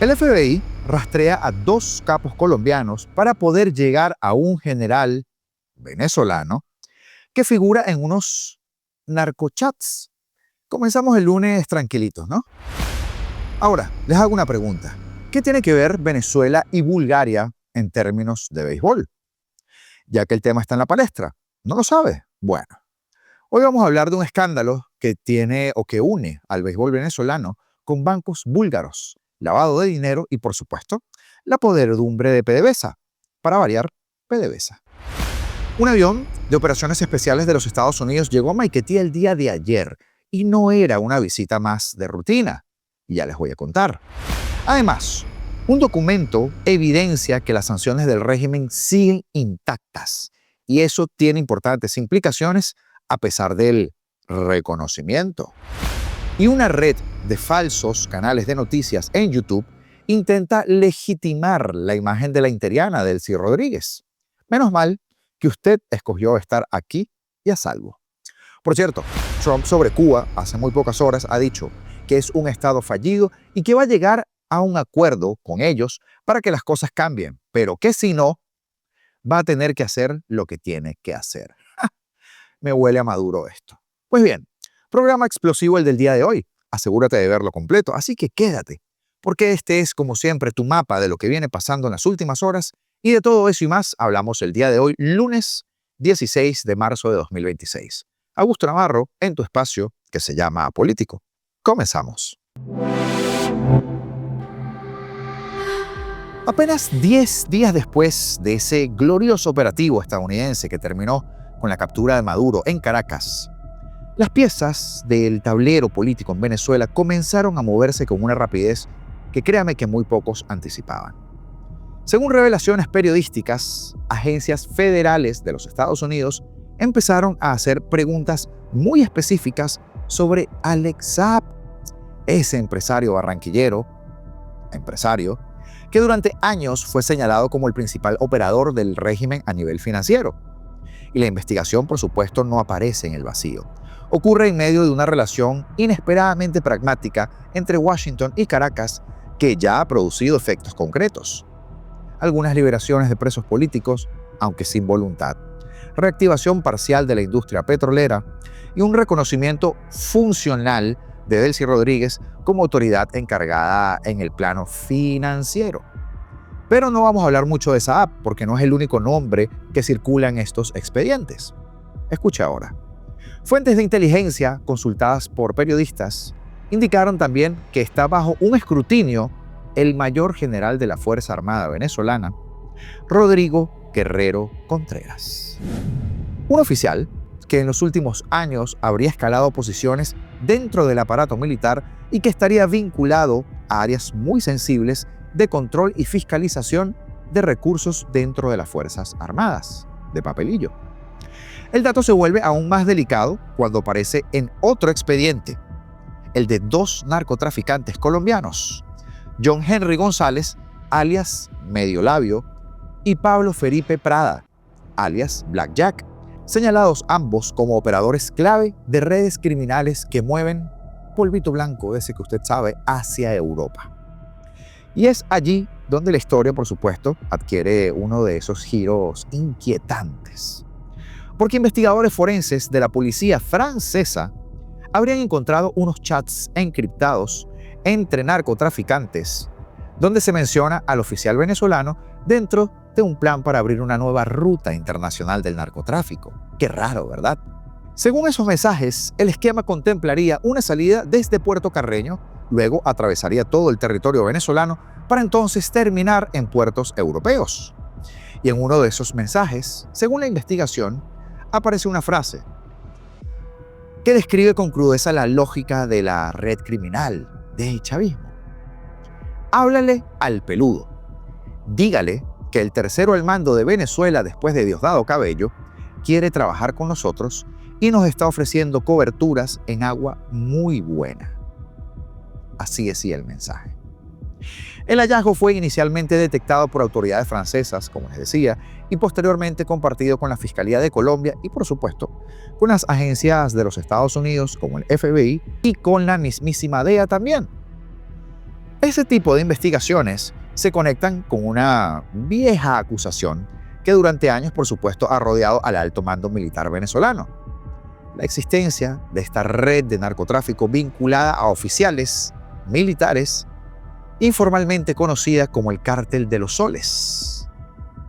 El FBI rastrea a dos capos colombianos para poder llegar a un general venezolano que figura en unos narcochats. Comenzamos el lunes tranquilitos, ¿no? Ahora, les hago una pregunta. ¿Qué tiene que ver Venezuela y Bulgaria en términos de béisbol? Ya que el tema está en la palestra. ¿No lo sabe? Bueno, hoy vamos a hablar de un escándalo que tiene o que une al béisbol venezolano con bancos búlgaros, lavado de dinero y, por supuesto, la podredumbre de PDVSA. Para variar, PDVSA. Un avión de operaciones especiales de los Estados Unidos llegó a Maiquetía el día de ayer y no era una visita más de rutina. Y ya les voy a contar. Además, un documento evidencia que las sanciones del régimen siguen intactas y eso tiene importantes implicaciones a pesar del reconocimiento. Y una red de falsos canales de noticias en YouTube intenta legitimar la imagen de la interiana Delcy Rodríguez. Menos mal que usted escogió estar aquí y a salvo. Por cierto, Trump sobre Cuba hace muy pocas horas ha dicho que es un estado fallido y que va a llegar a un acuerdo con ellos para que las cosas cambien, pero que si no, va a tener que hacer lo que tiene que hacer. Me huele a Maduro esto. Pues bien, programa explosivo el del día de hoy. Asegúrate de verlo completo, así que quédate, porque este es, como siempre, tu mapa de lo que viene pasando en las últimas horas y de todo eso y más hablamos el día de hoy, lunes 16 de marzo de 2026. Augusto Navarro, en tu espacio que se llama Político. Comenzamos. Apenas 10 días después de ese glorioso operativo estadounidense que terminó con la captura de Maduro en Caracas, las piezas del tablero político en Venezuela comenzaron a moverse con una rapidez que créame que muy pocos anticipaban. Según revelaciones periodísticas, agencias federales de los Estados Unidos empezaron a hacer preguntas muy específicas sobre Alex Saab, ese empresario barranquillero, que durante años fue señalado como el principal operador del régimen a nivel financiero. Y la investigación, por supuesto, no aparece en el vacío. Ocurre en medio de una relación inesperadamente pragmática entre Washington y Caracas que ya ha producido efectos concretos. Algunas liberaciones de presos políticos, aunque sin voluntad, reactivación parcial de la industria petrolera y un reconocimiento funcional de Delcy Rodríguez como autoridad encargada en el plano financiero. Pero no vamos a hablar mucho de Saab porque no es el único nombre que circula en estos expedientes. Escucha ahora. Fuentes de inteligencia consultadas por periodistas indicaron también que está bajo un escrutinio el mayor general de la Fuerza Armada venezolana, Rodrigo Guerrero Contreras. Un oficial que en los últimos años habría escalado posiciones dentro del aparato militar y que estaría vinculado a áreas muy sensibles de control y fiscalización de recursos dentro de las Fuerzas Armadas, de papelillo. El dato se vuelve aún más delicado cuando aparece en otro expediente, el de dos narcotraficantes colombianos, John Henry González, alias Medio Labio, y Pablo Felipe Prada, alias Black Jack, señalados ambos como operadores clave de redes criminales que mueven polvito blanco, ese que usted sabe, hacia Europa. Y es allí donde la historia, por supuesto, adquiere uno de esos giros inquietantes. Porque investigadores forenses de la policía francesa habrían encontrado unos chats encriptados entre narcotraficantes, donde se menciona al oficial venezolano dentro de un plan para abrir una nueva ruta internacional del narcotráfico. Qué raro, ¿verdad? Según esos mensajes, el esquema contemplaría una salida desde Puerto Carreño, luego atravesaría todo el territorio venezolano para entonces terminar en puertos europeos. Y en uno de esos mensajes, según la investigación, aparece una frase que describe con crudeza la lógica de la red criminal del chavismo. Háblale al peludo. Dígale que el tercero al mando de Venezuela después de Diosdado Cabello quiere trabajar con nosotros y nos está ofreciendo coberturas en agua muy buena. Así decía el mensaje. El hallazgo fue inicialmente detectado por autoridades francesas, como les decía, y posteriormente compartido con la Fiscalía de Colombia y, por supuesto, con las agencias de los Estados Unidos, como el FBI, y con la mismísima DEA también. Ese tipo de investigaciones se conectan con una vieja acusación que durante años, por supuesto, ha rodeado al alto mando militar venezolano: la existencia de esta red de narcotráfico vinculada a oficiales militares, informalmente conocida como el Cártel de los Soles,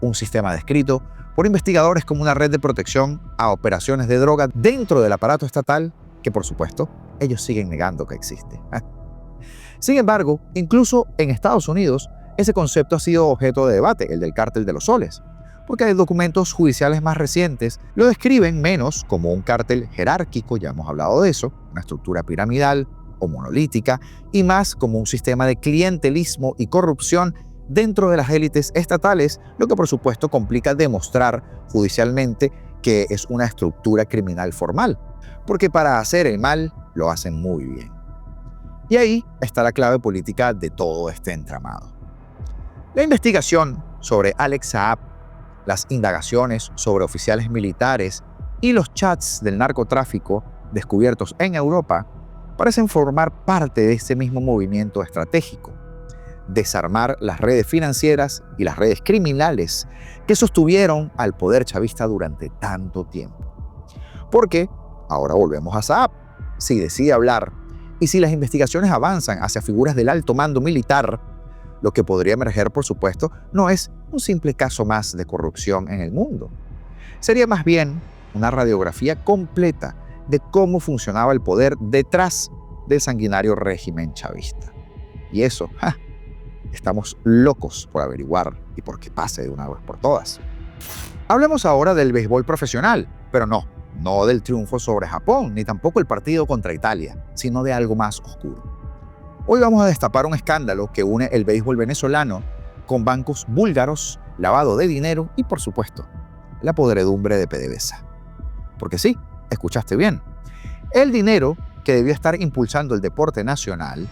un sistema descrito por investigadores como una red de protección a operaciones de droga dentro del aparato estatal que, por supuesto, ellos siguen negando que existe. Sin embargo, incluso en Estados Unidos, ese concepto ha sido objeto de debate, el del Cártel de los Soles, porque documentos judiciales más recientes lo describen menos como un cártel jerárquico, ya hemos hablado de eso, una estructura piramidal o monolítica, y más como un sistema de clientelismo y corrupción dentro de las élites estatales, lo que por supuesto complica demostrar judicialmente que es una estructura criminal formal, porque para hacer el mal lo hacen muy bien. Y ahí está la clave política de todo este entramado. La investigación sobre Alex Saab, las indagaciones sobre oficiales militares y los chats del narcotráfico descubiertos en Europa parecen formar parte de ese mismo movimiento estratégico: desarmar las redes financieras y las redes criminales que sostuvieron al poder chavista durante tanto tiempo. Porque ahora volvemos a Saab. Si decide hablar y si las investigaciones avanzan hacia figuras del alto mando militar, lo que podría emerger, por supuesto, no es un simple caso más de corrupción en el mundo. Sería más bien una radiografía completa de cómo funcionaba el poder detrás del sanguinario régimen chavista. Y eso, estamos locos por averiguar y por que pase de una vez por todas. Hablemos ahora del béisbol profesional, pero no del triunfo sobre Japón, ni tampoco el partido contra Italia, sino de algo más oscuro. Hoy vamos a destapar un escándalo que une el béisbol venezolano con bancos búlgaros, lavado de dinero y, por supuesto, la podredumbre de PDVSA. Porque sí, escuchaste bien. El dinero que debió estar impulsando el deporte nacional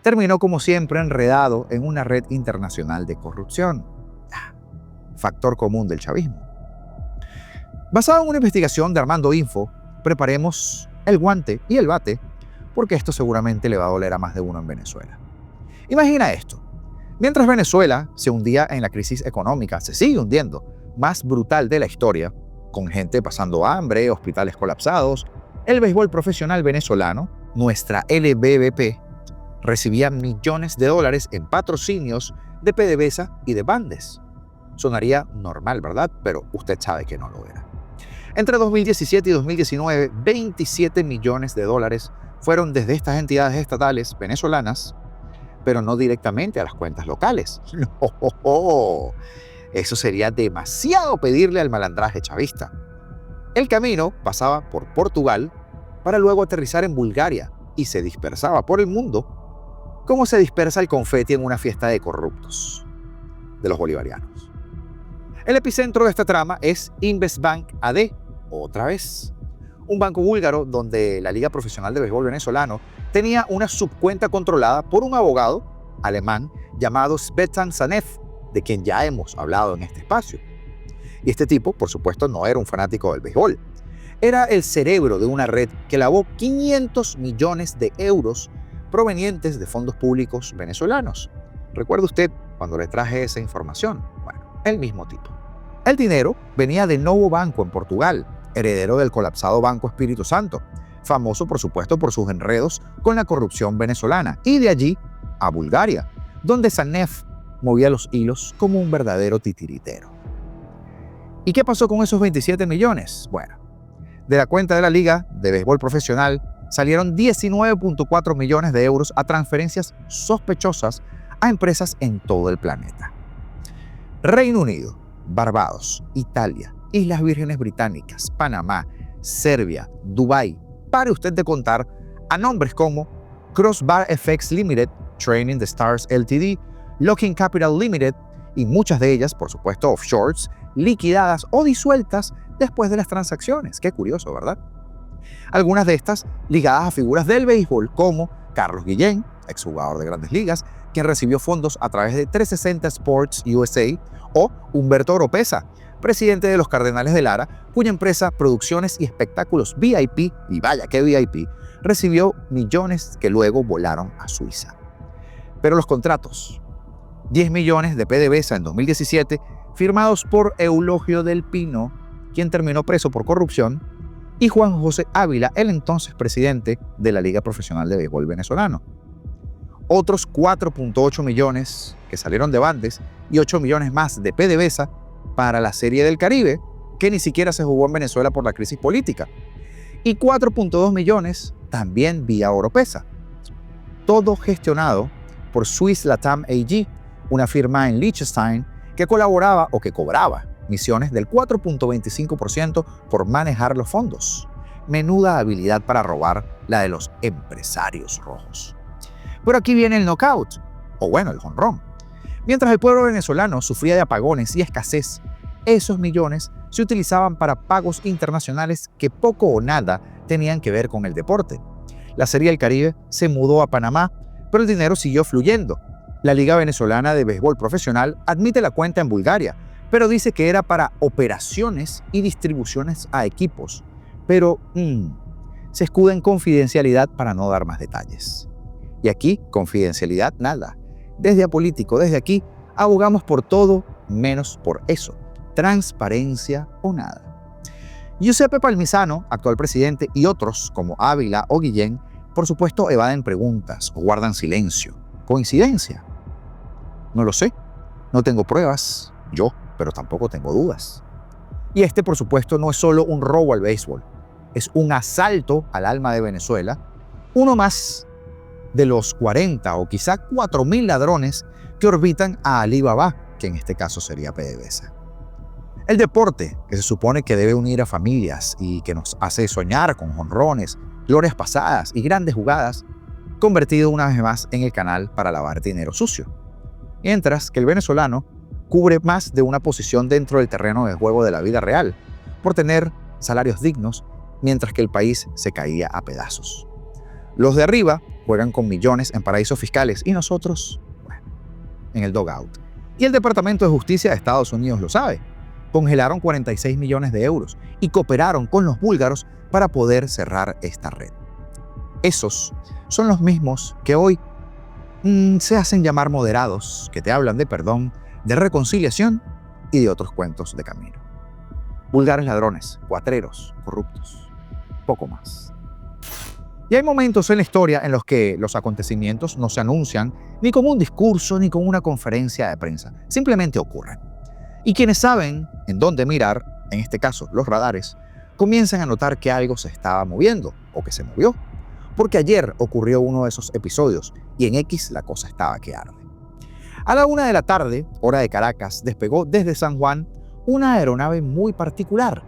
terminó, como siempre, enredado en una red internacional de corrupción. Factor común del chavismo. Basado en una investigación de Armando Info, preparemos el guante y el bate, porque esto seguramente le va a doler a más de uno en Venezuela. Imagina esto: mientras Venezuela se hundía en la crisis económica, se sigue hundiendo, más brutal de la historia, con gente pasando hambre, hospitales colapsados, el béisbol profesional venezolano, nuestra LBBP, recibía millones de dólares en patrocinios de PDVSA y de Bandes. Sonaría normal, ¿verdad? Pero usted sabe que no lo era. Entre 2017 y 2019, 27 millones de dólares fueron desde estas entidades estatales venezolanas, pero no directamente a las cuentas locales. No, eso sería demasiado pedirle al malandraje chavista. El camino pasaba por Portugal para luego aterrizar en Bulgaria y se dispersaba por el mundo como se dispersa el confeti en una fiesta de corruptos, de los bolivarianos. El epicentro de esta trama es Investbank AD, otra vez. Un banco búlgaro donde la Liga Profesional de Béisbol Venezolano tenía una subcuenta controlada por un abogado alemán llamado Svetan Sanev, de quien ya hemos hablado en este espacio. Y este tipo, por supuesto, no era un fanático del béisbol. Era el cerebro de una red que lavó 500 millones de euros provenientes de fondos públicos venezolanos. ¿Recuerda usted cuando le traje esa información? Bueno, el mismo tipo. El dinero venía de Novo Banco en Portugal, heredero del colapsado Banco Espíritu Santo, famoso por supuesto por sus enredos con la corrupción venezolana, y de allí a Bulgaria, donde Sanev movía los hilos como un verdadero titiritero. ¿Y qué pasó con esos 27 millones? Bueno, de la cuenta de la Liga de Béisbol Profesional salieron 19.4 millones de euros a transferencias sospechosas a empresas en todo el planeta. Reino Unido, Barbados, Italia, Islas Vírgenes Británicas, Panamá, Serbia, Dubái, pare usted de contar, a nombres como Crossbar FX Limited, Training the Stars Ltd, Locking Capital Limited y muchas de ellas, por supuesto, offshores, liquidadas o disueltas después de las transacciones. Qué curioso, ¿verdad? Algunas de estas ligadas a figuras del béisbol como Carlos Guillén, exjugador de Grandes Ligas, quien recibió fondos a través de 360 Sports USA, o Humberto Oropesa, presidente de los Cardenales de Lara, cuya empresa Producciones y Espectáculos VIP, y vaya que VIP, recibió millones que luego volaron a Suiza. Pero los contratos, 10 millones de PDVSA en 2017, firmados por Eulogio del Pino, quien terminó preso por corrupción, y Juan José Ávila, el entonces presidente de la Liga Profesional de Béisbol Venezolano. Otros 4.8 millones que salieron de Bandes y 8 millones más de PDVSA para la Serie del Caribe, que ni siquiera se jugó en Venezuela por la crisis política. Y 4.2 millones también vía Oropesa. Todo gestionado por Swiss Latam AG, una firma en Liechtenstein que colaboraba o que cobraba misiones del 4.25% por manejar los fondos. Menuda habilidad para robar la de los empresarios rojos. Pero aquí viene el knockout, o bueno, el jonrón. Mientras el pueblo venezolano sufría de apagones y escasez, esos millones se utilizaban para pagos internacionales que poco o nada tenían que ver con el deporte. La Serie del Caribe se mudó a Panamá, pero el dinero siguió fluyendo. La Liga Venezolana de Béisbol Profesional admite la cuenta en Bulgaria, pero dice que era para operaciones y distribuciones a equipos. Pero se escuda en confidencialidad para no dar más detalles. Y aquí, confidencialidad, nada. Desde Apolítico, desde aquí, abogamos por todo menos por eso. Transparencia o nada. Giuseppe Palmisano, actual presidente, y otros como Ávila o Guillén, por supuesto, evaden preguntas o guardan silencio. ¿Coincidencia? No lo sé. No tengo pruebas, yo, pero tampoco tengo dudas. Y este, por supuesto, no es solo un robo al béisbol. Es un asalto al alma de Venezuela, uno más de los 40 o quizá 4.000 ladrones que orbitan a Alibaba, que en este caso sería PDVSA. El deporte, que se supone que debe unir a familias y que nos hace soñar con jonrones, glorias pasadas y grandes jugadas, convertido una vez más en el canal para lavar dinero sucio. Mientras que el venezolano cubre más de una posición dentro del terreno de juego de la vida real, por tener salarios dignos, mientras que el país se caía a pedazos. Los de arriba juegan con millones en paraísos fiscales y nosotros, bueno, en el dugout. Y el Departamento de Justicia de Estados Unidos lo sabe. Congelaron 46 millones de euros y cooperaron con los búlgaros para poder cerrar esta red. Esos son los mismos que hoy se hacen llamar moderados, que te hablan de perdón, de reconciliación y de otros cuentos de camino. Vulgares ladrones, cuatreros, corruptos, poco más. Y hay momentos en la historia en los que los acontecimientos no se anuncian ni con un discurso ni con una conferencia de prensa, simplemente ocurren. Y quienes saben en dónde mirar, en este caso los radares, comienzan a notar que algo se estaba moviendo o que se movió. Porque ayer ocurrió uno de esos episodios y en X la cosa estaba que arde. A la 1 de la tarde, hora de Caracas, despegó desde San Juan una aeronave muy particular,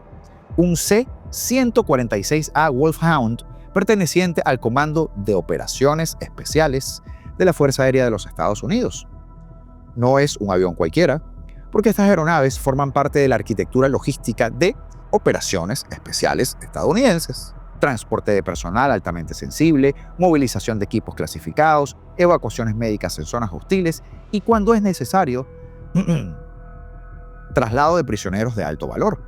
un C-146A Wolfhound perteneciente al Comando de Operaciones Especiales de la Fuerza Aérea de los Estados Unidos. No es un avión cualquiera, porque estas aeronaves forman parte de la arquitectura logística de operaciones especiales estadounidenses. Transporte de personal altamente sensible, movilización de equipos clasificados, evacuaciones médicas en zonas hostiles y, cuando es necesario, traslado de prisioneros de alto valor.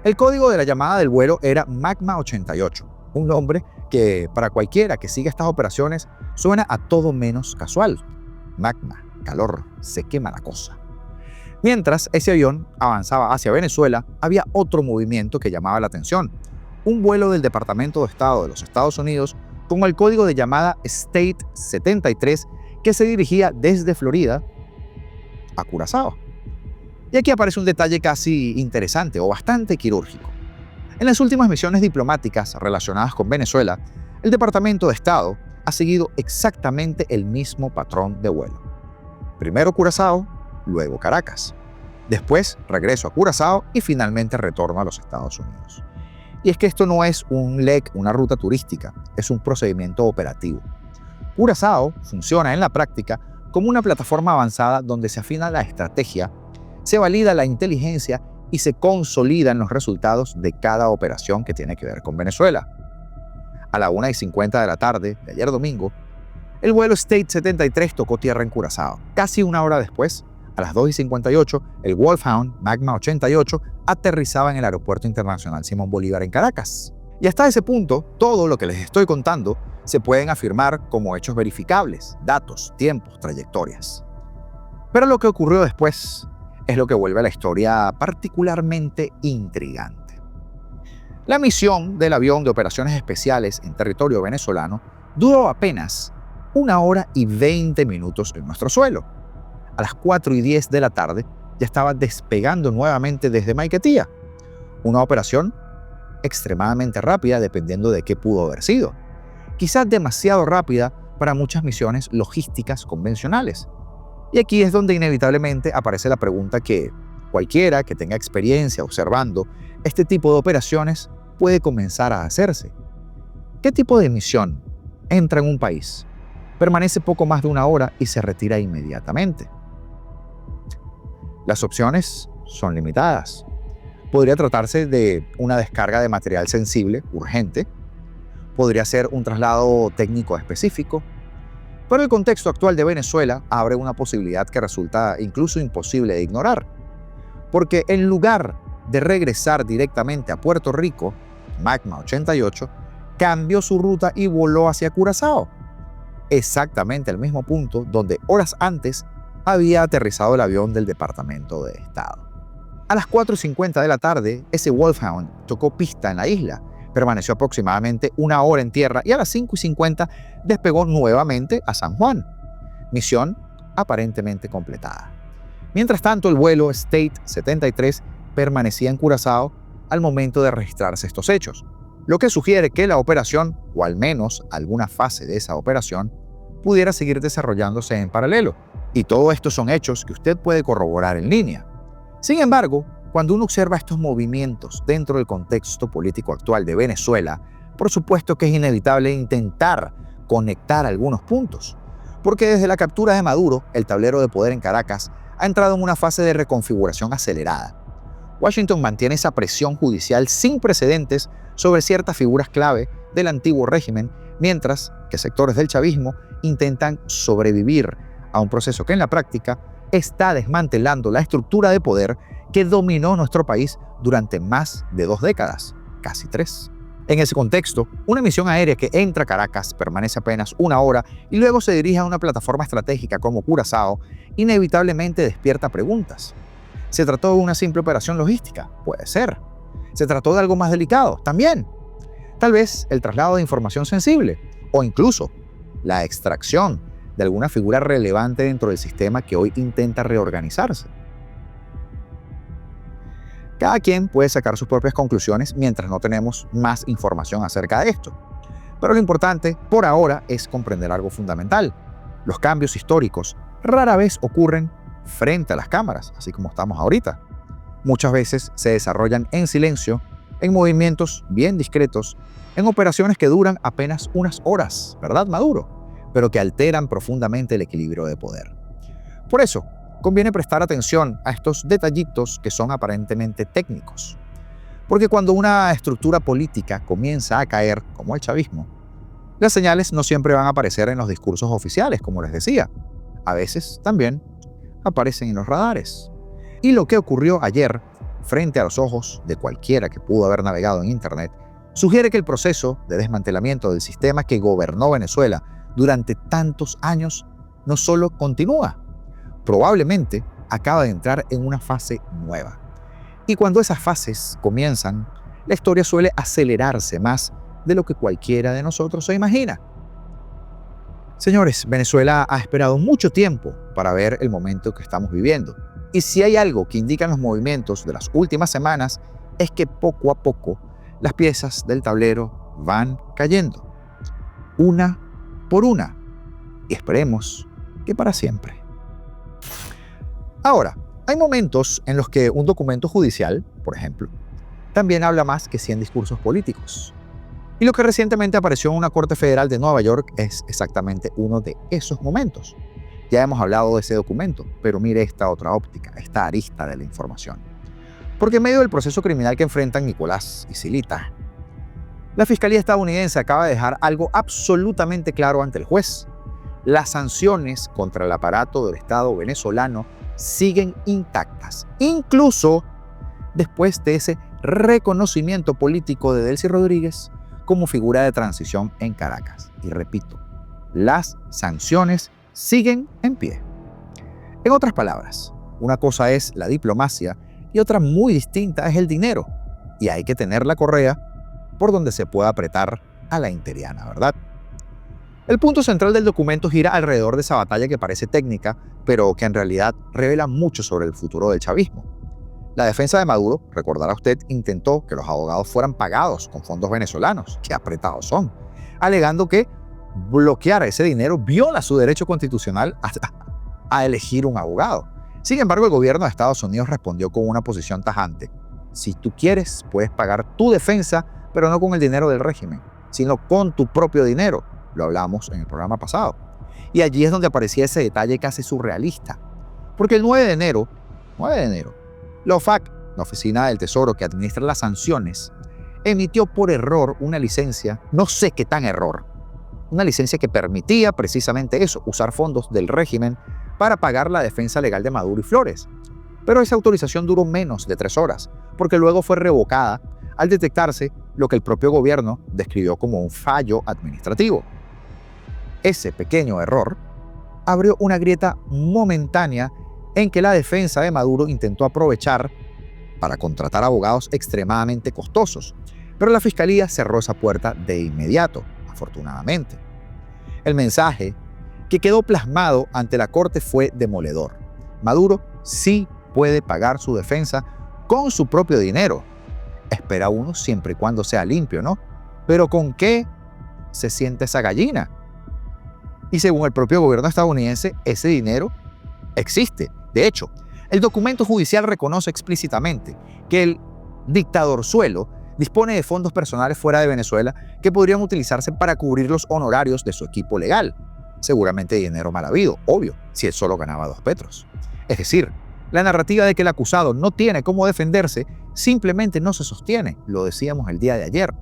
El código de la llamada del vuelo era Magma 88, un nombre que para cualquiera que siga estas operaciones suena a todo menos casual. Magma, calor, se quema la cosa. Mientras ese avión avanzaba hacia Venezuela, había otro movimiento que llamaba la atención. Un vuelo del Departamento de Estado de los Estados Unidos con el código de llamada State 73 que se dirigía desde Florida a Curazao. Y aquí aparece un detalle casi interesante o bastante quirúrgico. En las últimas misiones diplomáticas relacionadas con Venezuela, el Departamento de Estado ha seguido exactamente el mismo patrón de vuelo. Primero Curazao, luego Caracas. Después regreso a Curazao y finalmente retorno a los Estados Unidos. Y es que esto no es un LEC, una ruta turística, es un procedimiento operativo. Curazao funciona en la práctica como una plataforma avanzada donde se afina la estrategia, se valida la inteligencia y se consolidan los resultados de cada operación que tiene que ver con Venezuela. A la 1:50 de la tarde de ayer domingo, el vuelo State 73 tocó tierra en Curazao. Casi una hora después, a las 2:58, el Wolfhound Magma 88 aterrizaba en el Aeropuerto Internacional Simón Bolívar en Caracas. Y hasta ese punto, todo lo que les estoy contando se pueden afirmar como hechos verificables, datos, tiempos, trayectorias. Pero lo que ocurrió después es lo que vuelve a la historia particularmente intrigante. La misión del avión de operaciones especiales en territorio venezolano duró apenas 1 hora y 20 minutos en nuestro suelo. A las 4:10 de la tarde ya estaba despegando nuevamente desde Maiquetía. Una operación extremadamente rápida dependiendo de qué pudo haber sido. Quizás demasiado rápida para muchas misiones logísticas convencionales. Y aquí es donde inevitablemente aparece la pregunta que cualquiera que tenga experiencia observando este tipo de operaciones puede comenzar a hacerse. ¿Qué tipo de misión entra en un país, permanece poco más de 1 hora y se retira inmediatamente? Las opciones son limitadas. Podría tratarse de una descarga de material sensible, urgente. Podría ser un traslado técnico específico. Pero el contexto actual de Venezuela abre una posibilidad que resulta incluso imposible de ignorar. Porque en lugar de regresar directamente a Puerto Rico, Magma 88 cambió su ruta y voló hacia Curazao. Exactamente al mismo punto donde horas antes había aterrizado el avión del Departamento de Estado. A las 4:50 de la tarde, ese Wolfhound tocó pista en la isla, permaneció aproximadamente 1 hora en tierra y a las 5:50 despegó nuevamente a San Juan. Misión aparentemente completada. Mientras tanto, el vuelo State 73 permanecía en Curazao al momento de registrarse estos hechos, lo que sugiere que la operación, o al menos alguna fase de esa operación, pudiera seguir desarrollándose en paralelo. Y todo esto son hechos que usted puede corroborar en línea. Sin embargo, cuando uno observa estos movimientos dentro del contexto político actual de Venezuela, por supuesto que es inevitable intentar conectar algunos puntos, porque desde la captura de Maduro, el tablero de poder en Caracas ha entrado en una fase de reconfiguración acelerada. Washington mantiene esa presión judicial sin precedentes sobre ciertas figuras clave del antiguo régimen, mientras que sectores del chavismo intentan sobrevivir a un proceso que en la práctica está desmantelando la estructura de poder que dominó nuestro país durante más de 2 décadas, casi 3. En ese contexto, una misión aérea que entra a Caracas, permanece apenas 1 hora y luego se dirige a una plataforma estratégica como Curazao, inevitablemente despierta preguntas. ¿Se trató de una simple operación logística? Puede ser. ¿Se trató de algo más delicado? También. Tal vez el traslado de información sensible o incluso la extracción de alguna figura relevante dentro del sistema que hoy intenta reorganizarse. Cada quien puede sacar sus propias conclusiones mientras no tenemos más información acerca de esto. Pero lo importante por ahora es comprender algo fundamental. Los cambios históricos rara vez ocurren frente a las cámaras, así como estamos ahorita. Muchas veces se desarrollan en silencio, en movimientos bien discretos, en operaciones que duran apenas unas horas, ¿verdad, Maduro? Pero que alteran profundamente el equilibrio de poder. Por eso, conviene prestar atención a estos detallitos que son aparentemente técnicos. Porque cuando una estructura política comienza a caer, como el chavismo, las señales no siempre van a aparecer en los discursos oficiales, como les decía. A veces también aparecen en los radares. Y lo que ocurrió ayer, frente a los ojos de cualquiera que pudo haber navegado en Internet, sugiere que el proceso de desmantelamiento del sistema que gobernó Venezuela durante tantos años no solo continúa, probablemente acaba de entrar en una fase nueva. Y cuando esas fases comienzan, la historia suele acelerarse más de lo que cualquiera de nosotros se imagina. Señores, Venezuela ha esperado mucho tiempo para ver el momento que estamos viviendo. Y si hay algo que indican los movimientos de las últimas semanas, es que poco a poco las piezas del tablero van cayendo, una por una, y esperemos que para siempre. Ahora, hay momentos en los que un documento judicial, por ejemplo, también habla más que 100 discursos políticos. Y lo que recientemente apareció en una corte federal de Nueva York es exactamente uno de esos momentos. Ya hemos hablado de ese documento, pero mire esta otra óptica, esta arista de la información. Porque en medio del proceso criminal que enfrentan Nicolás y Silita, la Fiscalía estadounidense acaba de dejar algo absolutamente claro ante el juez. Las sanciones contra el aparato del Estado venezolano siguen intactas, incluso después de ese reconocimiento político de Delcy Rodríguez como figura de transición en Caracas. Y repito, las sanciones siguen en pie. En otras palabras, una cosa es la diplomacia y otra muy distinta es el dinero. Y hay que tener la correa por donde se pueda apretar a la interiana, ¿verdad? El punto central del documento gira alrededor de esa batalla que parece técnica, pero que en realidad revela mucho sobre el futuro del chavismo. La defensa de Maduro, recordará usted, intentó que los abogados fueran pagados con fondos venezolanos, que apretados son, alegando que bloquear ese dinero viola su derecho constitucional a elegir un abogado. Sin embargo, el gobierno de Estados Unidos respondió con una posición tajante. Si tú quieres, puedes pagar tu defensa, pero no con el dinero del régimen, sino con tu propio dinero. Lo hablamos en el programa pasado. Y allí es donde aparecía ese detalle casi surrealista. Porque el 9 de enero, la OFAC, la Oficina del Tesoro que administra las sanciones, emitió por error una licencia, no sé qué tan error, una licencia que permitía precisamente eso, usar fondos del régimen para pagar la defensa legal de Maduro y Flores. Pero esa autorización duró menos de 3 horas, porque luego fue revocada al detectarse lo que el propio gobierno describió como un fallo administrativo. Ese pequeño error abrió una grieta momentánea en que la defensa de Maduro intentó aprovechar para contratar abogados extremadamente costosos, pero la fiscalía cerró esa puerta de inmediato, afortunadamente. El mensaje que quedó plasmado ante la corte fue demoledor. Maduro sí puede pagar su defensa con su propio dinero. Espera uno siempre y cuando sea limpio, ¿no? Pero ¿con qué se siente esa gallina? Y según el propio gobierno estadounidense, ese dinero existe. De hecho, el documento judicial reconoce explícitamente que el dictadorzuelo dispone de fondos personales fuera de Venezuela que podrían utilizarse para cubrir los honorarios de su equipo legal. Seguramente dinero mal habido, obvio, si él solo ganaba 2 petros. Es decir, la narrativa de que el acusado no tiene cómo defenderse simplemente no se sostiene, lo decíamos el día de ayer.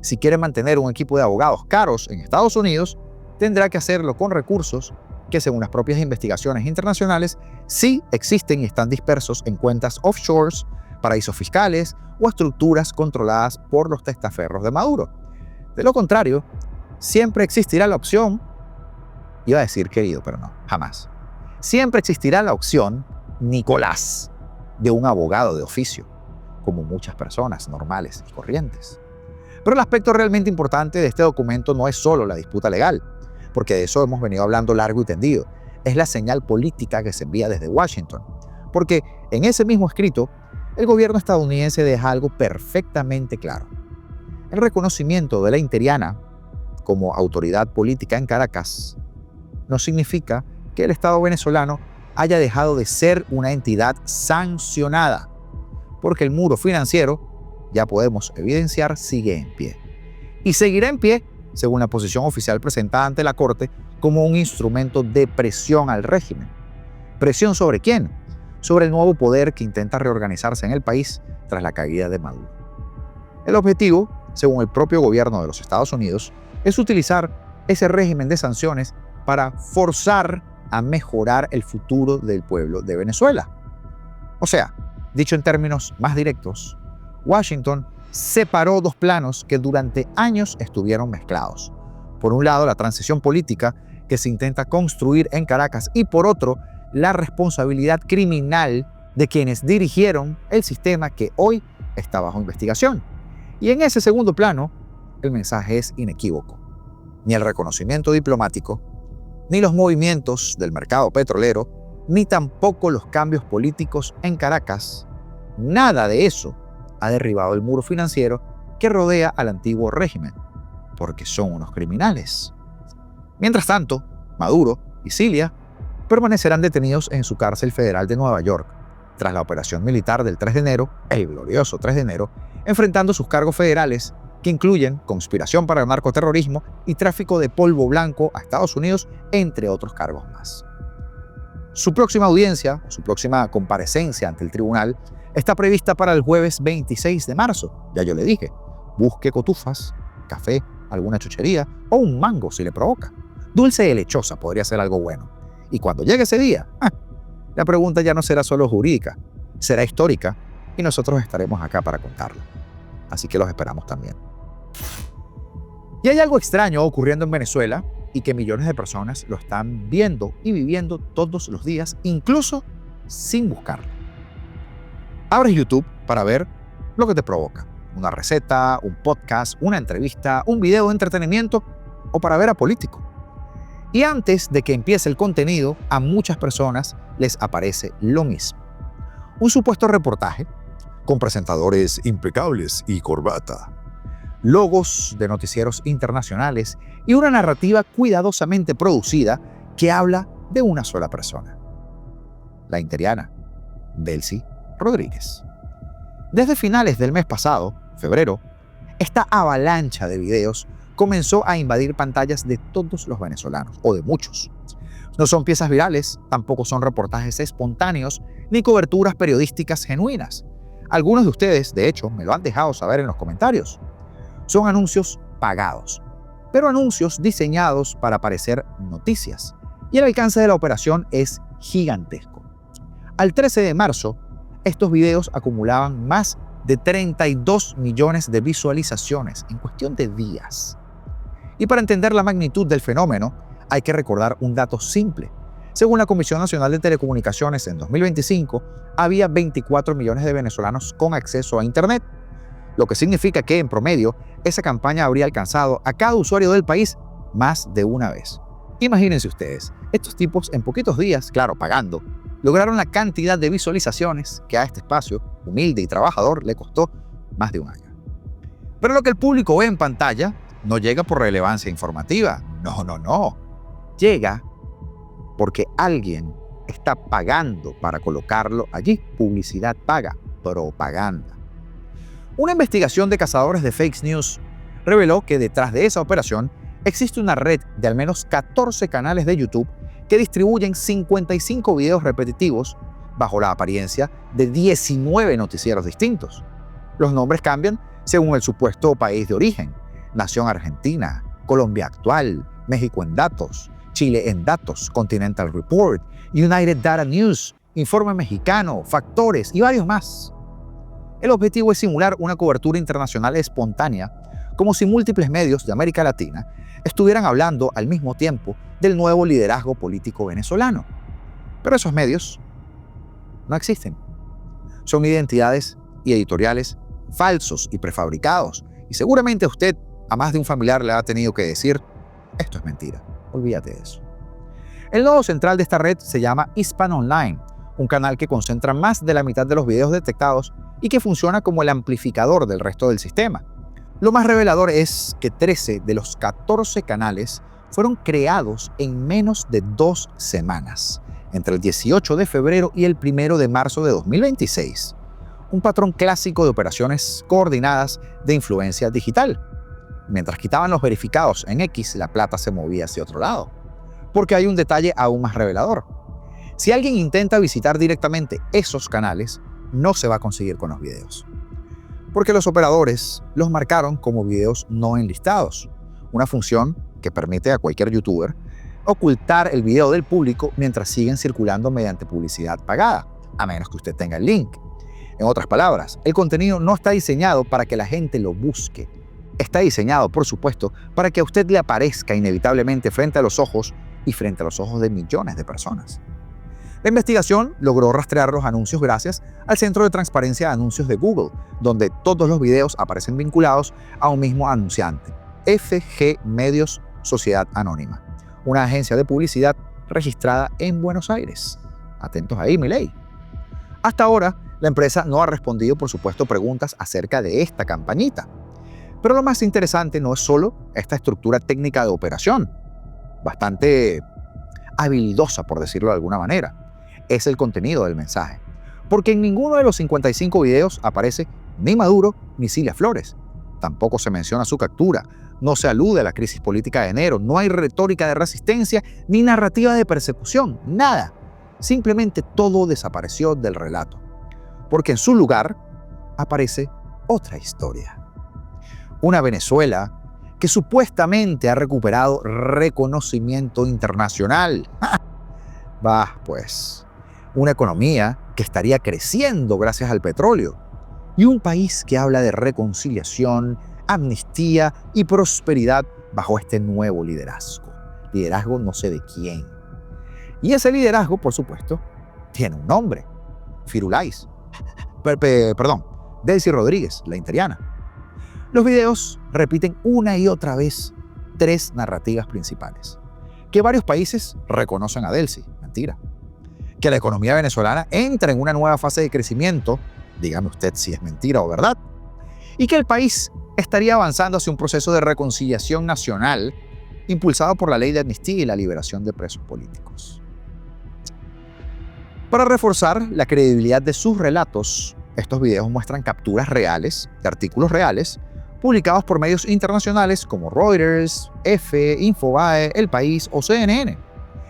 Si quiere mantener un equipo de abogados caros en Estados Unidos, tendrá que hacerlo con recursos que, según las propias investigaciones internacionales, sí existen y están dispersos en cuentas offshores, paraísos fiscales o estructuras controladas por los testaferros de Maduro. De lo contrario, siempre existirá la opción, iba a decir querido, pero no, jamás. Siempre existirá la opción, Nicolás, de un abogado de oficio, como muchas personas normales y corrientes. Pero el aspecto realmente importante de este documento no es solo la disputa legal, porque de eso hemos venido hablando largo y tendido. Es la señal política que se envía desde Washington. Porque en ese mismo escrito, el gobierno estadounidense deja algo perfectamente claro. El reconocimiento de la interiana como autoridad política en Caracas no significa que el Estado venezolano haya dejado de ser una entidad sancionada, porque el muro financiero, ya podemos evidenciar, sigue en pie. Y seguirá en pie, según la posición oficial presentada ante la Corte, como un instrumento de presión al régimen. ¿Presión sobre quién? Sobre el nuevo poder que intenta reorganizarse en el país tras la caída de Maduro. El objetivo, según el propio gobierno de los Estados Unidos, es utilizar ese régimen de sanciones para forzar a mejorar el futuro del pueblo de Venezuela. O sea, dicho en términos más directos, Washington separó 2 planos que durante años estuvieron mezclados. Por un lado, la transición política que se intenta construir en Caracas y por otro, la responsabilidad criminal de quienes dirigieron el sistema que hoy está bajo investigación. Y en ese segundo plano, el mensaje es inequívoco. Ni el reconocimiento diplomático, ni los movimientos del mercado petrolero, ni tampoco los cambios políticos en Caracas, nada de eso ha derribado el muro financiero que rodea al antiguo régimen, porque son unos criminales. Mientras tanto, Maduro y Cilia permanecerán detenidos en su cárcel federal de Nueva York, tras la operación militar del 3 de enero, el glorioso 3 de enero, enfrentando sus cargos federales que incluyen conspiración para el narcoterrorismo y tráfico de polvo blanco a Estados Unidos, entre otros cargos más. Su próxima audiencia, su próxima comparecencia ante el tribunal, está prevista para el jueves 26 de marzo. Ya yo le dije, busque cotufas, café, alguna chuchería o un mango si le provoca. Dulce de lechosa podría ser algo bueno. Y cuando llegue ese día, la pregunta ya no será solo jurídica, será histórica y nosotros estaremos acá para contarlo. Así que los esperamos también. Y hay algo extraño ocurriendo en Venezuela y que millones de personas lo están viendo y viviendo todos los días, incluso sin buscarlo. Abres YouTube para ver lo que te provoca. Una receta, un podcast, una entrevista, un video de entretenimiento o para ver a políticos. Y antes de que empiece el contenido, a muchas personas les aparece lo mismo. Un supuesto reportaje con presentadores impecables y corbata, logos de noticieros internacionales y una narrativa cuidadosamente producida que habla de una sola persona, la interiana Delcy Rodríguez. Desde finales del mes pasado, febrero, esta avalancha de videos comenzó a invadir pantallas de todos los venezolanos, o de muchos. No son piezas virales, tampoco son reportajes espontáneos, ni coberturas periodísticas genuinas. Algunos de ustedes, de hecho, me lo han dejado saber en los comentarios. Son anuncios pagados, pero anuncios diseñados para parecer noticias. Y el alcance de la operación es gigantesco. Al 13 de marzo, estos videos acumulaban más de 32 millones de visualizaciones en cuestión de días. Y para entender la magnitud del fenómeno, hay que recordar un dato simple. Según la Comisión Nacional de Telecomunicaciones, en 2025 había 24 millones de venezolanos con acceso a Internet, lo que significa que, en promedio, esa campaña habría alcanzado a cada usuario del país más de una vez. Imagínense ustedes, estos tipos en poquitos días, claro, pagando, lograron la cantidad de visualizaciones que a este espacio, humilde y trabajador, le costó más de un año. Pero lo que el público ve en pantalla no llega por relevancia informativa. No. Llega porque alguien está pagando para colocarlo allí. Publicidad paga, propaganda. Una investigación de cazadores de fake news reveló que detrás de esa operación existe una red de al menos 14 canales de YouTube que distribuyen 55 videos repetitivos bajo la apariencia de 19 noticieros distintos. Los nombres cambian según el supuesto país de origen: Nación Argentina, Colombia Actual, México en Datos, Chile en Datos, Continental Report, United Data News, Informe Mexicano, Factores y varios más. El objetivo es simular una cobertura internacional espontánea, como si múltiples medios de América Latina estuvieran hablando al mismo tiempo del nuevo liderazgo político venezolano. Pero esos medios no existen. Son identidades y editoriales falsos y prefabricados. Y seguramente a usted, a más de un familiar, le ha tenido que decir: esto es mentira, olvídate de eso. El nodo central de esta red se llama Hispan Online, un canal que concentra más de la mitad de los videos detectados y que funciona como el amplificador del resto del sistema. Lo más revelador es que 13 de los 14 canales fueron creados en menos de 2 semanas, entre el 18 de febrero y el 1 de marzo de 2026. Un patrón clásico de operaciones coordinadas de influencia digital. Mientras quitaban los verificados en X, la plata se movía hacia otro lado. Porque hay un detalle aún más revelador. Si alguien intenta visitar directamente esos canales, no se va a conseguir con los videos. Porque los operadores los marcaron como videos no enlistados, una función que permite a cualquier youtuber ocultar el video del público mientras siguen circulando mediante publicidad pagada, a menos que usted tenga el link. En otras palabras, el contenido no está diseñado para que la gente lo busque. Está diseñado, por supuesto, para que a usted le aparezca inevitablemente frente a los ojos y frente a los ojos de millones de personas. La investigación logró rastrear los anuncios gracias al Centro de Transparencia de Anuncios de Google, donde todos los videos aparecen vinculados a un mismo anunciante: FG Medios Sociedad Anónima, una agencia de publicidad registrada en Buenos Aires. Atentos ahí, mi ley. Hasta ahora, la empresa no ha respondido, por supuesto, preguntas acerca de esta campañita. Pero lo más interesante no es solo esta estructura técnica de operación, bastante habilidosa, por decirlo de alguna manera, es el contenido del mensaje. Porque en ninguno de los 55 videos aparece ni Maduro ni Cilia Flores. Tampoco se menciona su captura, no se alude a la crisis política de enero, no hay retórica de resistencia ni narrativa de persecución, nada. Simplemente todo desapareció del relato. Porque en su lugar aparece otra historia. Una Venezuela que supuestamente ha recuperado reconocimiento internacional. Bah, pues, una economía que estaría creciendo gracias al petróleo. y un país que habla de reconciliación, amnistía y prosperidad bajo este nuevo liderazgo. Liderazgo no sé de quién. Y ese liderazgo, por supuesto, tiene un nombre. Firulais. Perdón, Delcy Rodríguez, la interiana. Los videos repiten una y otra vez 3 narrativas principales. Que varios países reconocen a Delcy, mentira. Que la economía venezolana entra en una nueva fase de crecimiento, dígame usted si es mentira o verdad. Y que el país estaría avanzando hacia un proceso de reconciliación nacional impulsado por la ley de amnistía y la liberación de presos políticos. Para reforzar la credibilidad de sus relatos, estos videos muestran capturas reales de artículos reales publicados por medios internacionales como Reuters, EFE, Infobae, El País o CNN.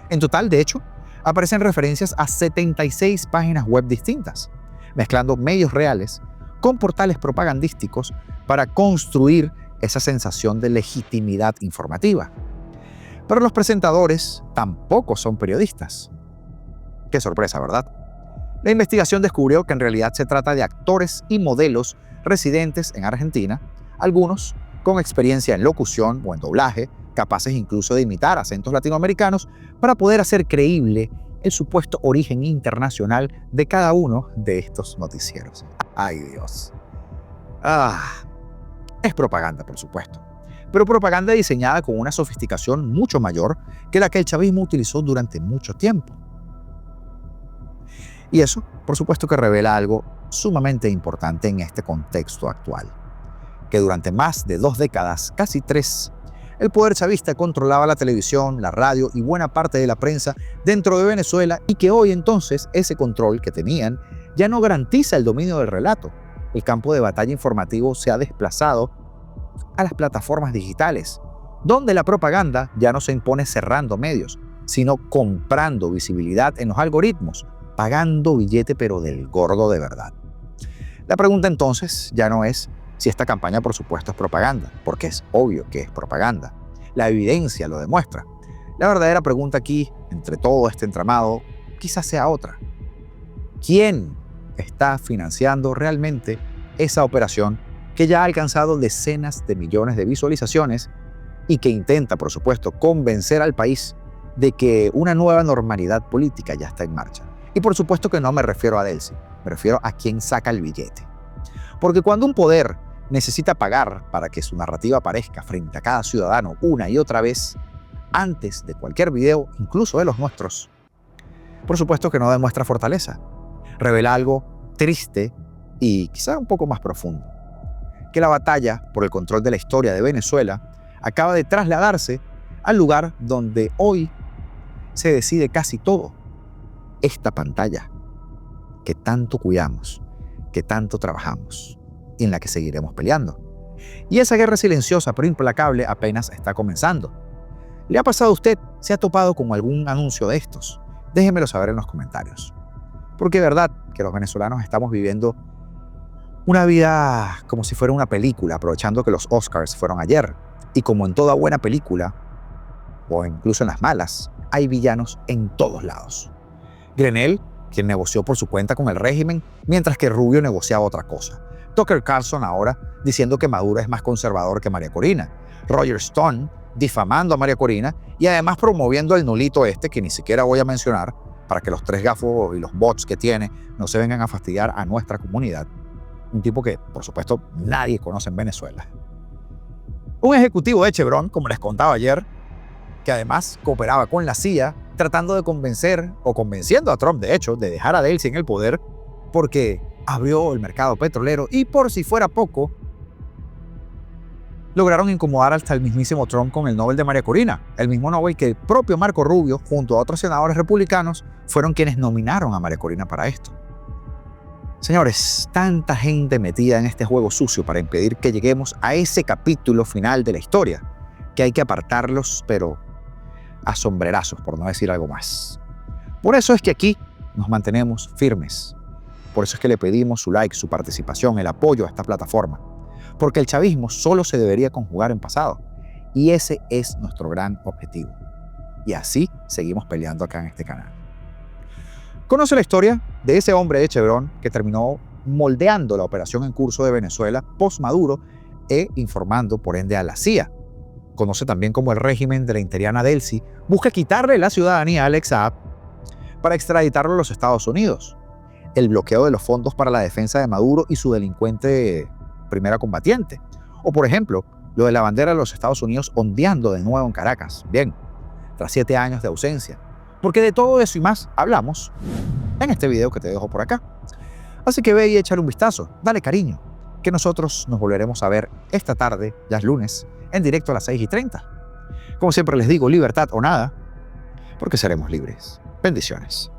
En total, de hecho, aparecen referencias a 76 páginas web distintas, mezclando medios reales con portales propagandísticos para construir esa sensación de legitimidad informativa. Pero los presentadores tampoco son periodistas. Qué sorpresa, ¿verdad? La investigación descubrió que en realidad se trata de actores y modelos residentes en Argentina, algunos con experiencia en locución o en doblaje, capaces incluso de imitar acentos latinoamericanos para poder hacer creíble el supuesto origen internacional de cada uno de estos noticieros. ¡Ay, Dios! Es propaganda, por supuesto, pero propaganda diseñada con una sofisticación mucho mayor que la que el chavismo utilizó durante mucho tiempo. Y eso, por supuesto, que revela algo sumamente importante en este contexto actual, que durante más de 2 décadas, casi 3, el poder chavista controlaba la televisión, la radio y buena parte de la prensa dentro de Venezuela, y que hoy entonces ese control que tenían ya no garantiza el dominio del relato. El campo de batalla informativo se ha desplazado a las plataformas digitales, donde la propaganda ya no se impone cerrando medios, sino comprando visibilidad en los algoritmos, pagando billete pero del gordo de verdad. La pregunta entonces ya no es si esta campaña por supuesto es propaganda, porque es obvio que es propaganda. La evidencia lo demuestra. La verdadera pregunta aquí, entre todo este entramado, quizás sea otra. ¿Quién está financiando realmente esa operación que ya ha alcanzado decenas de millones de visualizaciones y que intenta, por supuesto, convencer al país de que una nueva normalidad política ya está en marcha? Y por supuesto que no me refiero a Delcy, me refiero a quien saca el billete. Porque cuando un poder necesita pagar para que su narrativa aparezca frente a cada ciudadano una y otra vez, antes de cualquier video, incluso de los nuestros, por supuesto que no demuestra fortaleza. Revela algo triste y quizá un poco más profundo. Que la batalla por el control de la historia de Venezuela acaba de trasladarse al lugar donde hoy se decide casi todo. Esta pantalla que tanto cuidamos, que tanto trabajamos y en la que seguiremos peleando. Y esa guerra silenciosa pero implacable apenas está comenzando. ¿Le ha pasado a usted? ¿Se ha topado con algún anuncio de estos? Déjenmelo saber en los comentarios. Porque es verdad que los venezolanos estamos viviendo una vida como si fuera una película, aprovechando que los Oscars fueron ayer. Y como en toda buena película, o incluso en las malas, hay villanos en todos lados. Grenell, quien negoció por su cuenta con el régimen, mientras que Rubio negociaba otra cosa. Tucker Carlson ahora diciendo que Maduro es más conservador que María Corina. Roger Stone difamando a María Corina y además promoviendo el nulito este, que ni siquiera voy a mencionar, para que los 3 gafos y los bots que tiene no se vengan a fastidiar a nuestra comunidad. Un tipo que, por supuesto, nadie conoce en Venezuela. Un ejecutivo de Chevron, como les contaba ayer, que además cooperaba con la CIA, tratando de convencer, o convenciendo a Trump, de hecho, de dejar a Delcy en el poder, porque abrió el mercado petrolero y, por si fuera poco, lograron incomodar hasta el mismísimo Trump con el Nobel de María Corina, el mismo Nobel que el propio Marco Rubio, junto a otros senadores republicanos, fueron quienes nominaron a María Corina para esto. Señores, tanta gente metida en este juego sucio para impedir que lleguemos a ese capítulo final de la historia, que hay que apartarlos, pero a sombrerazos, por no decir algo más. Por eso es que aquí nos mantenemos firmes. Por eso es que le pedimos su like, su participación, el apoyo a esta plataforma. Porque el chavismo solo se debería conjugar en pasado. Y ese es nuestro gran objetivo. Y así seguimos peleando acá en este canal. Conoce la historia de ese hombre de Chevron que terminó moldeando la operación en curso de Venezuela post-Maduro e informando por ende a la CIA. Conoce también como el régimen de la interiana Delcy busca quitarle la ciudadanía a Alex Saab para extraditarlo a los Estados Unidos. El bloqueo de los fondos para la defensa de Maduro y su delincuente primera combatiente. O por ejemplo, lo de la bandera de los Estados Unidos ondeando de nuevo en Caracas. Bien, tras 7 años de ausencia. Porque de todo eso y más hablamos en este video que te dejo por acá. Así que ve y échale un vistazo, dale cariño, que nosotros nos volveremos a ver esta tarde, ya es lunes, en directo a las 6:30. Como siempre les digo, libertad o nada, porque seremos libres. Bendiciones.